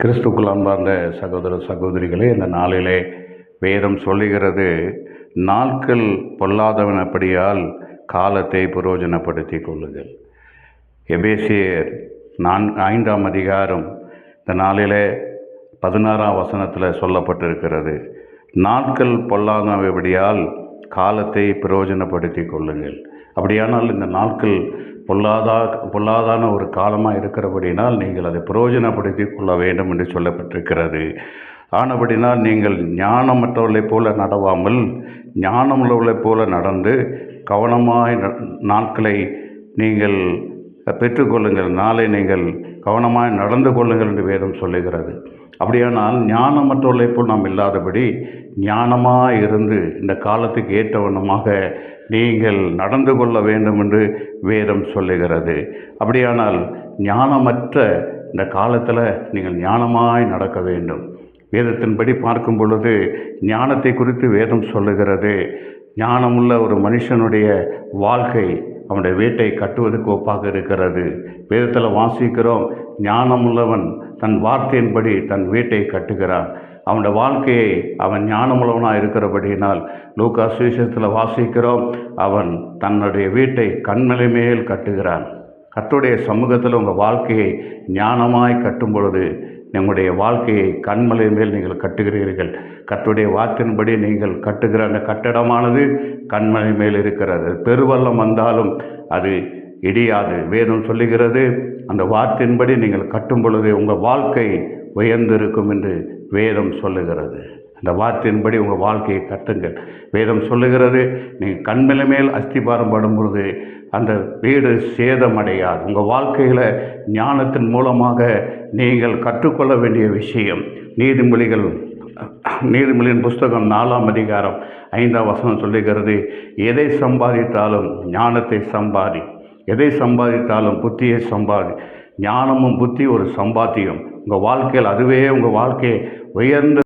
கிறிஸ்துக்குள் அன்பார்ந்த சகோதர சகோதரிகளே, இந்த நாளிலே வேதம் சொல்லுகிறது, நாட்கள் பொல்லாதவனபடியால் காலத்தை பிரயோஜனப்படுத்திக் கொள்ளுங்கள். எபேசியர் 5ஆம் அதிகாரம் இந்த நாளிலே 16ஆம் வசனத்தில் சொல்லப்பட்டிருக்கிறது. நாட்கள் பொல்லாதவனபடியால் காலத்தை பிரயோஜனப்படுத்திக் கொள்ளுங்கள். அப்படியானால் இந்த நாட்கள் பொல்லாதான ஒரு காலமாக இருக்கிறபடினால் நீங்கள் அதை பிரயோஜனப்படுத்தி கொள்ள வேண்டும் என்று சொல்லப்பட்டிருக்கிறது. ஆனபடினால் நீங்கள் ஞானமற்றவர்களைப் போல நடவாமல் ஞானமுள்ளவர்களைப் போல நடந்து கவனமாய் நாட்களை நீங்கள் பெற்றுக்கொள்ளுங்கள், நாளை நீங்கள் கவனமாய் நடந்து கொள்ளுங்கள் என்று வேதம் சொல்லுகிறது. அப்படியானால் ஞானமற்றவர்களைப் போல் நாம் இல்லாதபடி ஞானமாக இருந்து இந்த காலத்துக்கு ஏற்ற வண்ணமாக நீங்கள் நடந்து கொள்ள வேண்டும் என்று வேதம் சொல்லுகிறது. அப்படியானால் ஞானமற்ற இந்த காலத்தில் நீங்கள் ஞானமாய் நடக்க வேண்டும். வேதத்தின்படி பார்க்கும் பொழுது ஞானத்தை குறித்து வேதம் சொல்லுகிறது. ஞானமுள்ள ஒரு மனுஷனுடைய வாழ்க்கை அவனுடைய வீட்டை கட்டுவதற்கு ஒப்பாக இருக்கிறது. வேதத்தில் வாசிக்கிறோம், ஞானமுள்ளவன் தன் வார்த்தையின்படி தன் வீட்டை கட்டுகிறான். அவனுடைய வாழ்க்கையை அவன் ஞானமுள்ளவனாக இருக்கிறபடியினால் லூக்கா சுவிசேஷத்தில் வாசிக்கிறோம், அவன் தன்னுடைய வீட்டை கன்மலை மேல் கட்டுகிறான். கர்த்தருடைய சமூகத்தில் உங்கள் வாழ்க்கையை ஞானமாய் கட்டும் பொழுது நம்முடைய வாழ்க்கையை கன்மலை மேல் நீங்கள் கட்டுகிறீர்கள். கர்த்தருடைய வார்த்தையின்படி நீங்கள் கட்டுகிற அந்த கட்டடமானது கன்மலை மேல் இருக்கிறது. பெருவெள்ளம் வந்தாலும் அது இடியாது. வேதம் சொல்லுகிறது, அந்த வார்த்தையின்படி நீங்கள் கட்டும் பொழுது உங்கள் வாழ்க்கை உயர்ந்திருக்கும் என்று வேதம் சொல்லுகிறது. அந்த வார்த்தையின்படி உங்கள் வாழ்க்கையை கட்டுங்கள். வேதம் சொல்லுகிறது, நீங்கள் கண்மலை மேல் அஸ்திபாரம் படும் பொழுது அந்த வீடு சேதமடையாது. உங்கள் வாழ்க்கையில் ஞானத்தின் மூலமாக நீங்கள் கற்றுக்கொள்ள வேண்டிய விஷயம் நீதிமொழியின் புஸ்தகம் 4ஆம் அதிகாரம் 5ஆம் வசனம் சொல்லுகிறது, எதை சம்பாதித்தாலும் ஞானத்தை சம்பாதி, எதை சம்பாதித்தாலும் புத்தியை சம்பாதி. ஞானமும் புத்தி ஒரு சம்பாத்தியம். உங்கள் வாழ்க்கையில் அதுவே உங்கள் வாழ்க்கையை உயர்ந்த